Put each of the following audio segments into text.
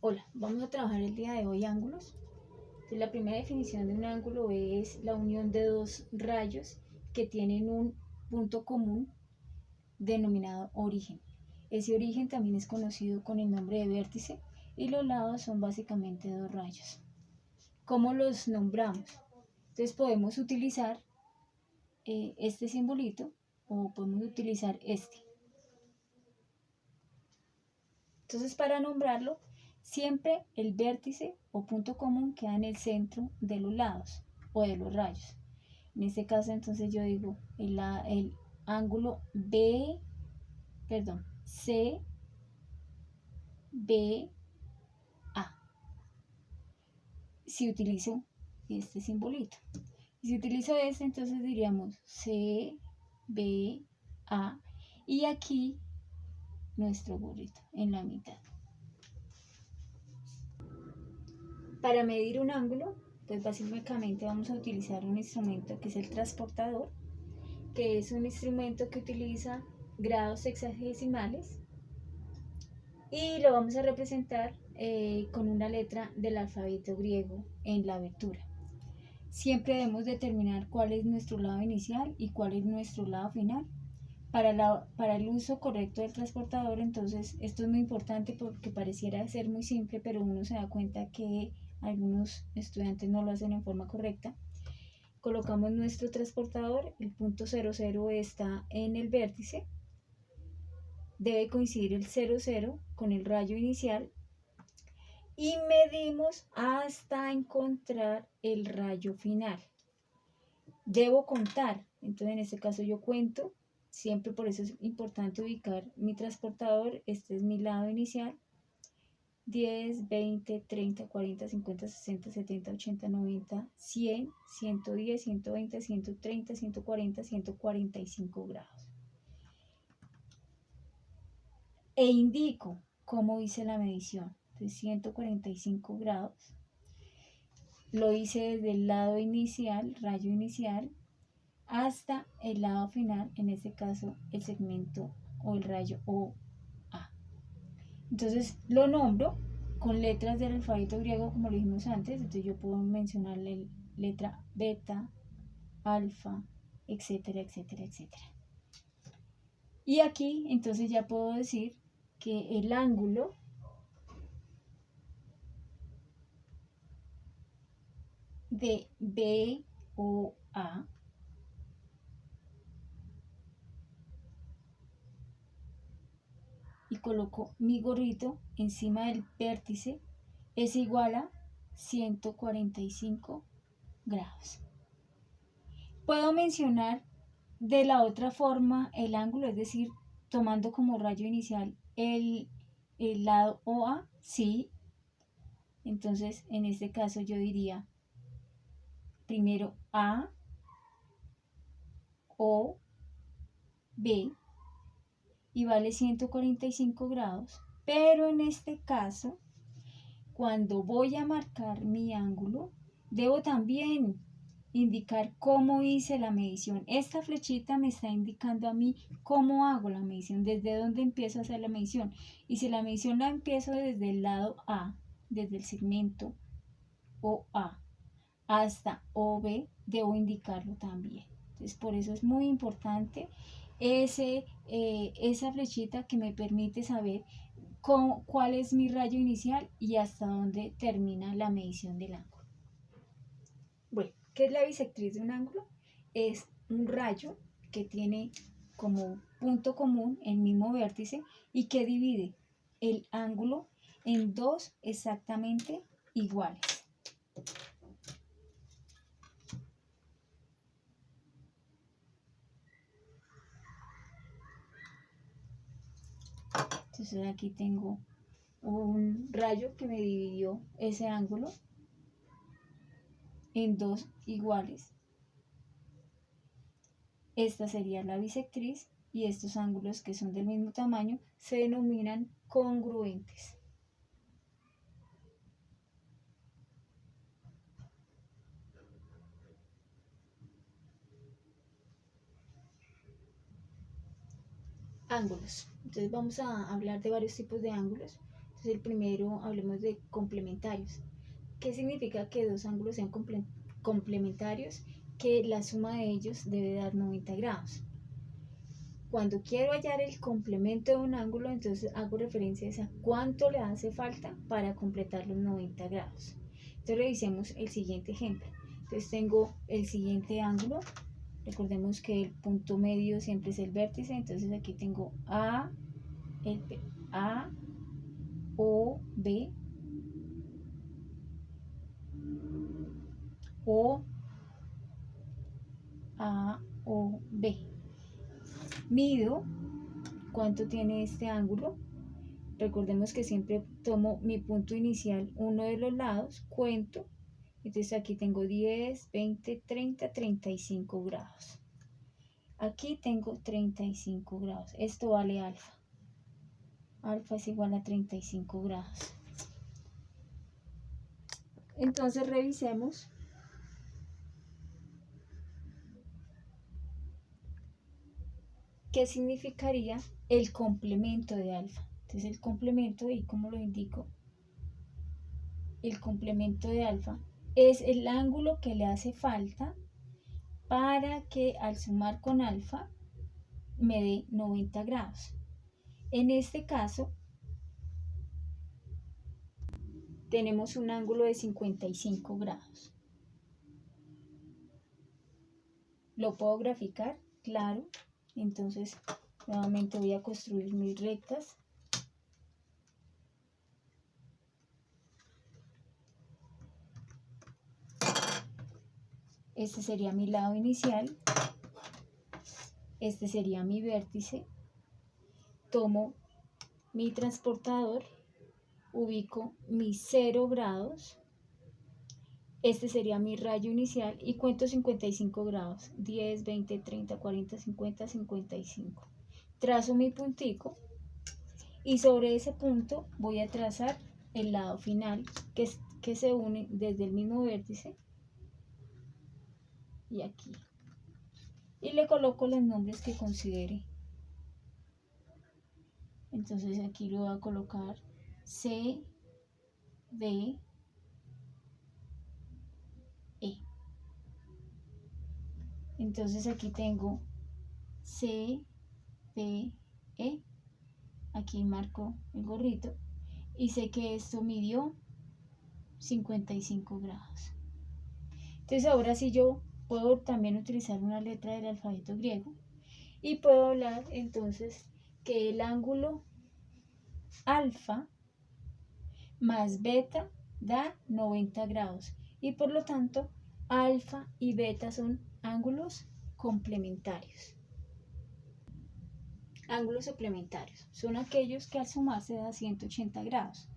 Hola, vamos a trabajar el día de hoy ángulos. Entonces, la primera definición de un ángulo es la unión de dos rayos que tienen un punto común denominado origen. Ese origen también es conocido con el nombre de vértice y los lados son básicamente dos rayos. ¿Cómo los nombramos? Entonces podemos utilizar este simbolito o podemos utilizar este. Entonces, para nombrarlo, siempre el vértice o punto común queda en el centro de los lados o de los rayos. En este caso, entonces yo digo el ángulo C, B, A. Si utilizo este simbolito. Y si utilizo este, entonces diríamos C, B, A. Y aquí nuestro burrito en la mitad. Para medir un ángulo, pues básicamente vamos a utilizar un instrumento que es el transportador, que es un instrumento que utiliza grados hexadesimales y lo vamos a representar con una letra del alfabeto griego en la abertura. Siempre debemos determinar cuál es nuestro lado inicial y cuál es nuestro lado final. Para el uso correcto del transportador, entonces esto es muy importante porque pareciera ser muy simple, pero uno se da cuenta que algunos estudiantes no lo hacen en forma correcta. Colocamos nuestro transportador, el punto 00 está en el vértice, debe coincidir el 00 con el rayo inicial y medimos hasta encontrar el rayo final. Debo contar, entonces en este caso yo cuento, siempre por eso es importante ubicar mi transportador, este es mi lado inicial, 10, 20, 30, 40, 50, 60, 70, 80, 90, 100, 110, 120, 130, 140, 145 grados. E indico cómo hice la medición. Entonces 145 grados. Lo hice desde el lado inicial, rayo inicial, hasta el lado final, en este caso el segmento o el rayo OA. Entonces lo nombro con letras del alfabeto griego como lo dijimos antes, entonces yo puedo mencionarle letra beta, alfa, etcétera, etcétera, etcétera. Y aquí entonces ya puedo decir que el ángulo de BOA y coloco mi gorrito encima del vértice es igual a 145 grados. Puedo mencionar de la otra forma el ángulo, es decir, tomando como rayo inicial el lado OA, sí. Entonces, en este caso yo diría primero A, O, B, y vale 145 grados, pero en este caso, cuando voy a marcar mi ángulo, debo también indicar cómo hice la medición. Esta flechita me está indicando a mí cómo hago la medición, desde dónde empiezo a hacer la medición. Y si la medición la empiezo desde el lado A, desde el segmento OA hasta OB, debo indicarlo también. Entonces, por eso es muy importante esa flechita que me permite saber cuál es mi rayo inicial y hasta dónde termina la medición del ángulo. Bueno, ¿qué es la bisectriz de un ángulo? Es un rayo que tiene como punto común el mismo vértice y que divide el ángulo en dos exactamente iguales. Entonces aquí tengo un rayo que me dividió ese ángulo en dos iguales. Esta sería la bisectriz y estos ángulos que son del mismo tamaño se denominan congruentes. Ángulos. Entonces vamos a hablar de varios tipos de ángulos. Entonces el primero, hablemos de complementarios. ¿Qué significa que dos ángulos sean complementarios? Que la suma de ellos debe dar 90 grados. Cuando quiero hallar el complemento de un ángulo, entonces hago referencia a cuánto le hace falta para completar los 90 grados. Entonces revisemos el siguiente ejemplo. Entonces tengo el siguiente ángulo. Recordemos que el punto medio siempre es el vértice. Entonces aquí tengo A, O, B, O, A, O, B. Mido cuánto tiene este ángulo. Recordemos que siempre tomo mi punto inicial, uno de los lados, cuento. Entonces aquí tengo 10, 20, 30, 35 grados. Aquí tengo 35 grados. Esto vale alfa. Alfa es igual a 35 grados. Entonces revisemos. ¿Qué significaría el complemento de alfa? Entonces el complemento, y como lo indico, el complemento de alfa es el ángulo que le hace falta para que al sumar con alfa me dé 90 grados. En este caso tenemos un ángulo de 55 grados. ¿Lo puedo graficar? Claro. Entonces nuevamente voy a construir mis rectas. Este sería mi lado inicial. Este sería mi vértice. Tomo mi transportador, ubico mis 0 grados. Este sería mi rayo inicial y cuento 55 grados. 10, 20, 30, 40, 50, 55. Trazo mi puntico y sobre ese punto voy a trazar el lado final que se une desde el mismo vértice y aquí. Y le coloco los nombres que considere. Entonces aquí lo voy a colocar C, D, E. Entonces aquí tengo C, D, E. Aquí marco el gorrito y sé que esto midió 55 grados. Entonces ahora sí yo puedo también utilizar una letra del alfabeto griego y puedo hablar entonces que el ángulo alfa más beta da 90 grados y por lo tanto alfa y beta son ángulos complementarios. Ángulos suplementarios son aquellos que al sumarse da 180 grados.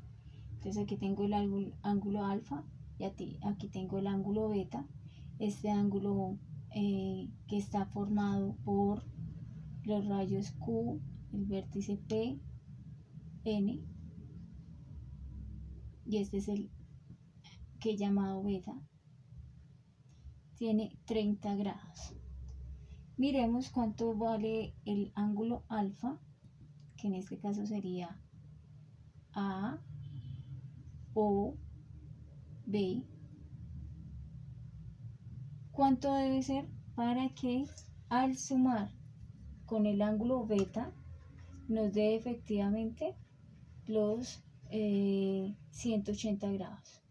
Entonces aquí tengo el ángulo alfa y aquí tengo el ángulo beta. Este ángulo que está formado por los rayos Q, el vértice P, N, y este es el que he llamado beta, tiene 30 grados. Miremos cuánto vale el ángulo alfa, que en este caso sería A, O, B. ¿Cuánto debe ser para que al sumar con el ángulo beta nos dé efectivamente los 180 grados?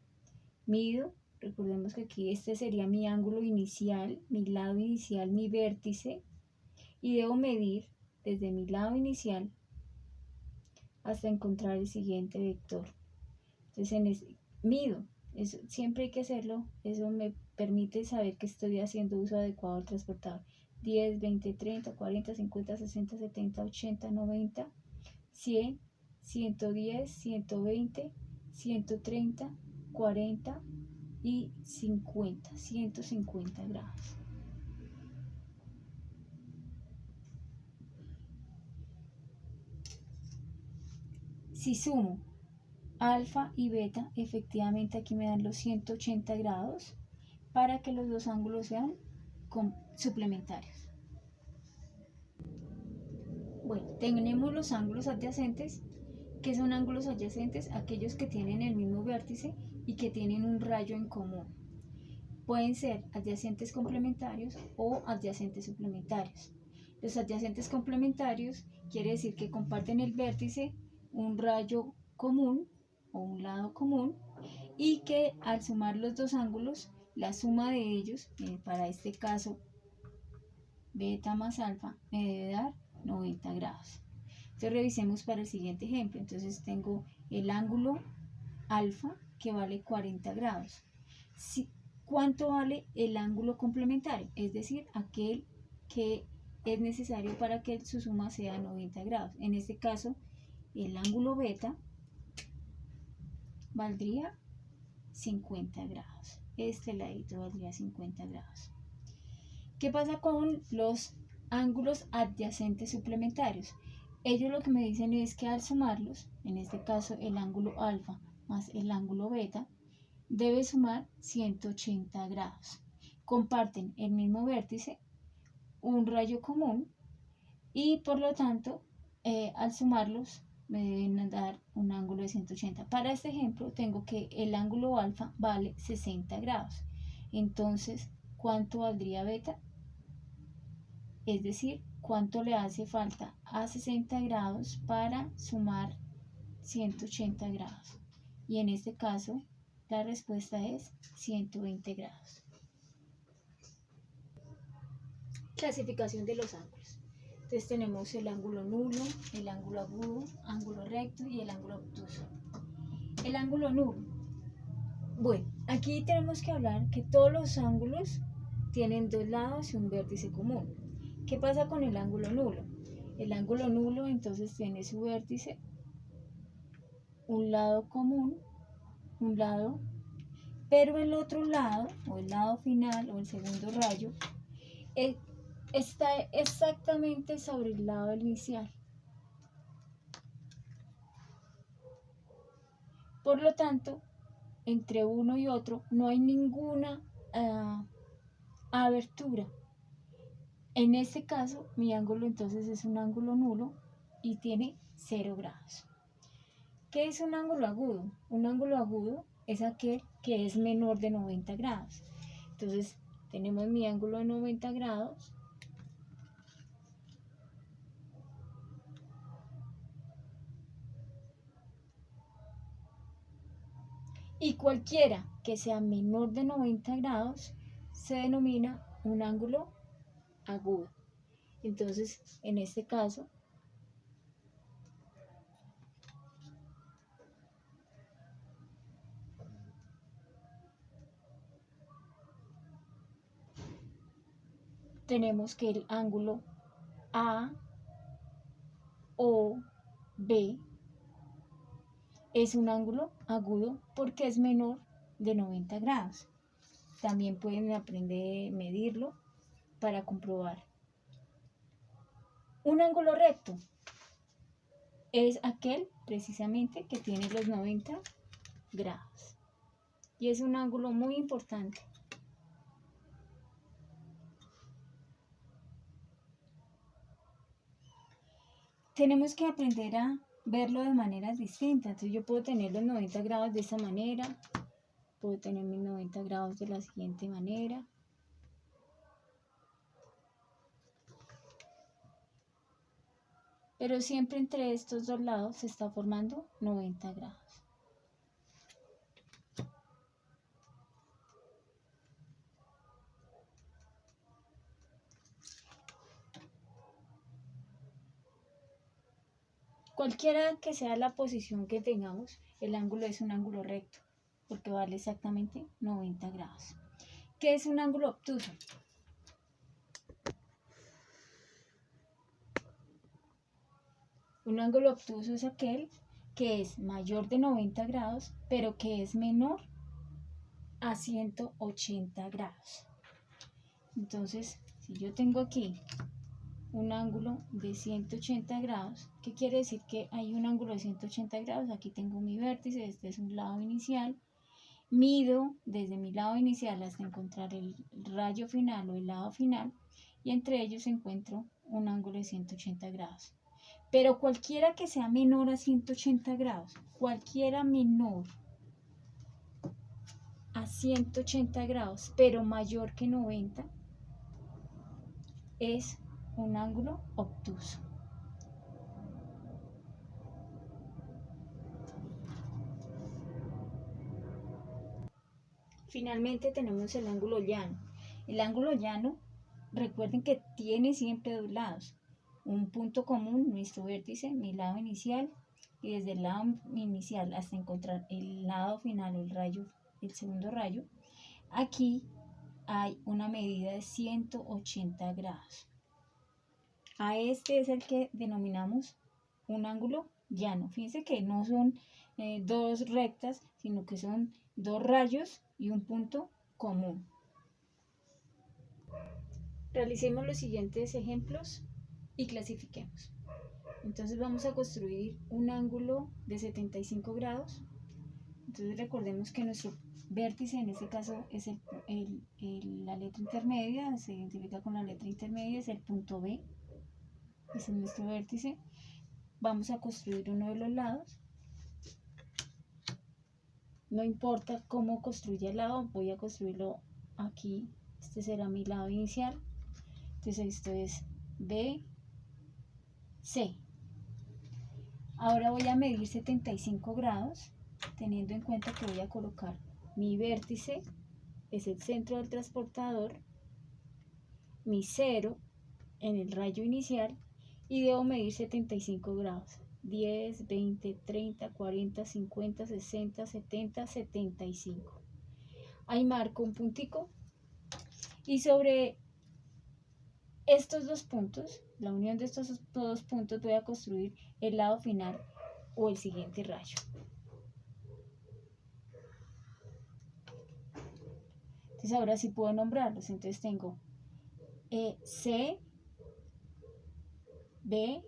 Mido, recordemos que aquí este sería mi ángulo inicial, mi lado inicial, mi vértice, y debo medir desde mi lado inicial hasta encontrar el siguiente vector. Entonces mido, eso siempre hay que hacerlo, eso me permite saber que estoy haciendo uso adecuado del transportador. 10, 20, 30, 40, 50, 60, 70, 80, 90, 100, 110, 120, 130, 40 y 50, 150 grados. Si sumo alfa y beta, efectivamente aquí me dan los 180 grados para que los dos ángulos sean suplementarios. Bueno, tenemos los ángulos adyacentes ¿Qué son ángulos adyacentes? Aquellos que tienen el mismo vértice y que tienen un rayo en común. Pueden ser adyacentes complementarios o adyacentes suplementarios. Los adyacentes complementarios quiere decir que comparten el vértice, un rayo común o un lado común, y que al sumar los dos ángulos, la suma de ellos, para este caso beta más alfa, me debe dar 90 grados. Entonces revisemos para el siguiente ejemplo. Entonces tengo el ángulo alfa que vale 40 grados. ¿Cuánto vale el ángulo complementario? Es decir, aquel que es necesario para que su suma sea 90 grados. En este caso, el ángulo beta valdría 50 grados. Este ladito valdría 50 grados. ¿Qué pasa con los ángulos adyacentes suplementarios? Ellos lo que me dicen es que al sumarlos, en este caso el ángulo alfa más el ángulo beta, debe sumar 180 grados. Comparten el mismo vértice, un rayo común, y por lo tanto, al sumarlos, me deben dar un ángulo de 180. Para este ejemplo, tengo que el ángulo alfa vale 60 grados. Entonces, ¿cuánto valdría beta? Es decir, ¿cuánto le hace falta a 60 grados para sumar 180 grados? Y en este caso, la respuesta es 120 grados. Clasificación de los ángulos. Entonces tenemos el ángulo nulo, el ángulo agudo, ángulo recto y el ángulo obtuso. El ángulo nulo. Bueno, aquí tenemos que hablar que todos los ángulos tienen dos lados y un vértice común. ¿Qué pasa con el ángulo nulo? El ángulo nulo entonces tiene su vértice, un lado común, un lado, pero el otro lado, o el lado final, o el segundo rayo, está exactamente sobre el lado inicial. Por lo tanto, entre uno y otro no hay ninguna abertura. En este caso, mi ángulo entonces es un ángulo nulo y tiene 0 grados. ¿Qué es un ángulo agudo? Un ángulo agudo es aquel que es menor de 90 grados. Entonces, tenemos mi ángulo de 90 grados. Y cualquiera que sea menor de 90 grados se denomina un ángulo agudo. Entonces, en este caso, tenemos que el ángulo A o B es un ángulo agudo porque es menor de 90 grados. También pueden aprender a medirlo para comprobar. Un ángulo recto es aquel precisamente que tiene los 90 grados y es un ángulo muy importante. Tenemos que aprender a verlo de maneras distintas. Entonces yo puedo tener los 90 grados de esta manera, puedo tener mis 90 grados de la siguiente manera. Pero siempre entre estos dos lados se está formando 90 grados. Cualquiera que sea la posición que tengamos, el ángulo es un ángulo recto, porque vale exactamente 90 grados. ¿Qué es un ángulo obtuso? Un ángulo obtuso es aquel que es mayor de 90 grados, pero que es menor a 180 grados. Entonces, si yo tengo aquí un ángulo de 180 grados, ¿qué quiere decir? Que hay un ángulo de 180 grados, aquí tengo mi vértice, este es un lado inicial, mido desde mi lado inicial hasta encontrar el rayo final o el lado final, y entre ellos encuentro un ángulo de 180 grados. pero cualquiera que sea menor a 180 grados, cualquiera menor a 180 grados, pero mayor que 90, es un ángulo obtuso. Finalmente tenemos el ángulo llano. El ángulo llano, recuerden que tiene siempre dos lados. Un punto común, nuestro vértice, mi lado inicial, y desde el lado inicial hasta encontrar el lado final, el rayo, el segundo rayo, aquí hay una medida de 180 grados. A este es el que denominamos un ángulo llano. Fíjense que no son dos rectas, sino que son dos rayos y un punto común. Realicemos los siguientes ejemplos y clasifiquemos. Entonces vamos a construir un ángulo de 75 grados. Entonces recordemos que nuestro vértice en este caso es la letra intermedia, se identifica con la letra intermedia, es el punto B, ese es nuestro vértice. Vamos a construir uno de los lados. No importa cómo construya el lado, voy a construirlo aquí. Este será mi lado inicial. Entonces esto es B, C. Ahora voy a medir 75 grados, teniendo en cuenta que voy a colocar mi vértice, es el centro del transportador, mi cero en el rayo inicial, y debo medir 75 grados. 10, 20, 30, 40, 50, 60, 70, 75. Ahí marco un puntico y sobre estos dos puntos, la unión de estos dos puntos, voy a construir el lado final o el siguiente rayo. Entonces ahora sí puedo nombrarlos. Entonces tengo C, B,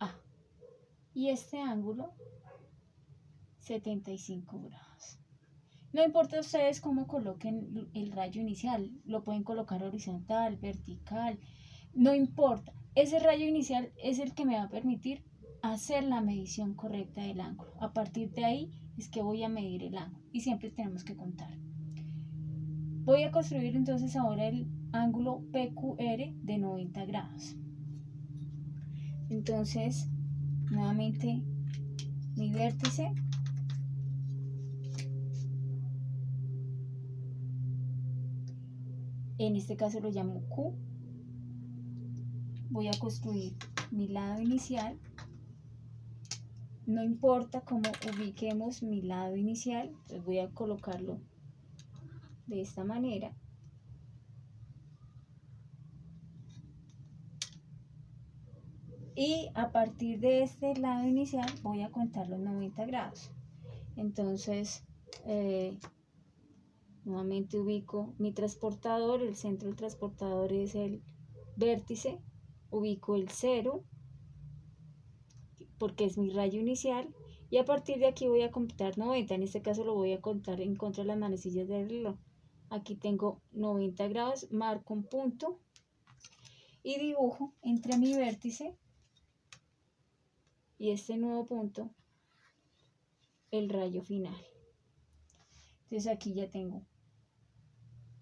A. Y este ángulo, 75 grados. No importa ustedes cómo coloquen el rayo inicial, lo pueden colocar horizontal, vertical, no importa. Ese rayo inicial es el que me va a permitir hacer la medición correcta del ángulo. A partir de ahí es que voy a medir el ángulo y siempre tenemos que contar. Voy a construir entonces ahora el ángulo PQR de 90 grados. Entonces, nuevamente mi vértice, en este caso lo llamo Q. Voy a construir mi lado inicial. No importa cómo ubiquemos mi lado inicial, entonces voy a colocarlo de esta manera. Y a partir de este lado inicial voy a contar los 90 grados. Entonces, nuevamente ubico mi transportador, el centro del transportador es el vértice, ubico el 0 porque es mi rayo inicial y a partir de aquí voy a contar 90, en este caso lo voy a contar en contra de las manecillas del reloj. Aquí tengo 90 grados, marco un punto y dibujo entre mi vértice y este nuevo punto el rayo final. Entonces aquí ya tengo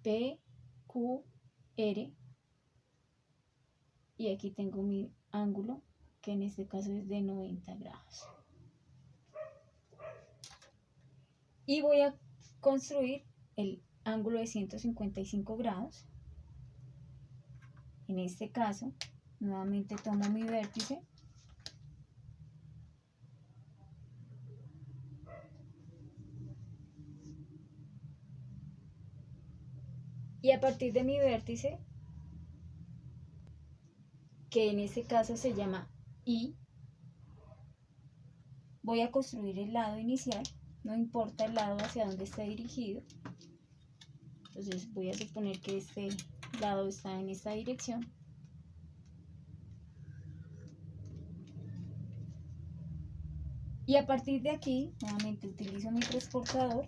P, Q, R y aquí tengo mi ángulo que en este caso es de 90 grados. Y voy a construir el ángulo de 155 grados. En este caso, nuevamente tomo mi vértice y a partir de mi vértice, que en este caso se llama I, voy a construir el lado inicial, no importa el lado hacia donde está dirigido. Entonces voy a suponer que este lado está en esta dirección. Y a partir de aquí, nuevamente utilizo mi transportador,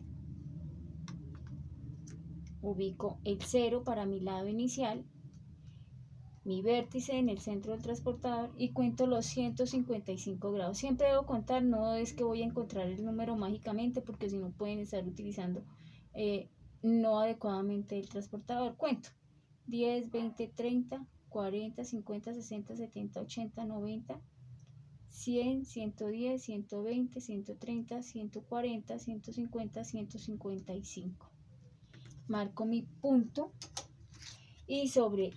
ubico el 0 para mi lado inicial mi vértice en el centro del transportador y cuento los 155 grados. Siempre debo contar, no es que voy a encontrar el número mágicamente, porque si no pueden estar utilizando no adecuadamente el transportador. Cuento 10, 20, 30, 40, 50, 60, 70, 80, 90, 100, 110, 120, 130, 140, 150, 155. Marco mi punto y sobre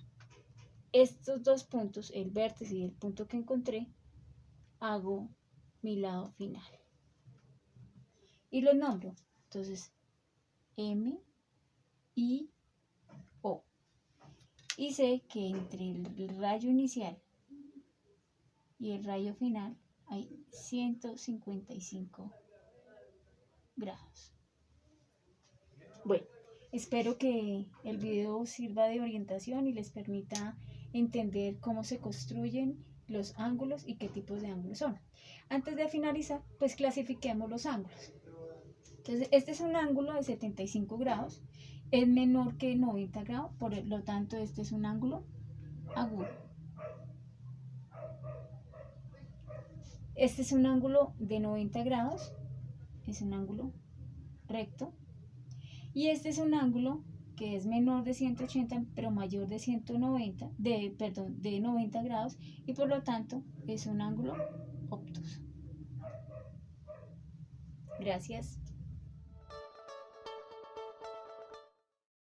estos dos puntos, el vértice y el punto que encontré, hago mi lado final y los nombro. Entonces, M, I, O. Y sé que entre el rayo inicial y el rayo final hay 155 grados. Bueno, espero que el video sirva de orientación y les permita entender cómo se construyen los ángulos y qué tipos de ángulos son. Antes de finalizar, pues clasifiquemos los ángulos. Entonces, este es un ángulo de 75 grados, es menor que 90 grados, por lo tanto, este es un ángulo agudo. Este es un ángulo de 90 grados, es un ángulo recto. Y este es un ángulo que es menor de 180, pero mayor de 190, de 90 grados, y por lo tanto es un ángulo obtuso. Gracias.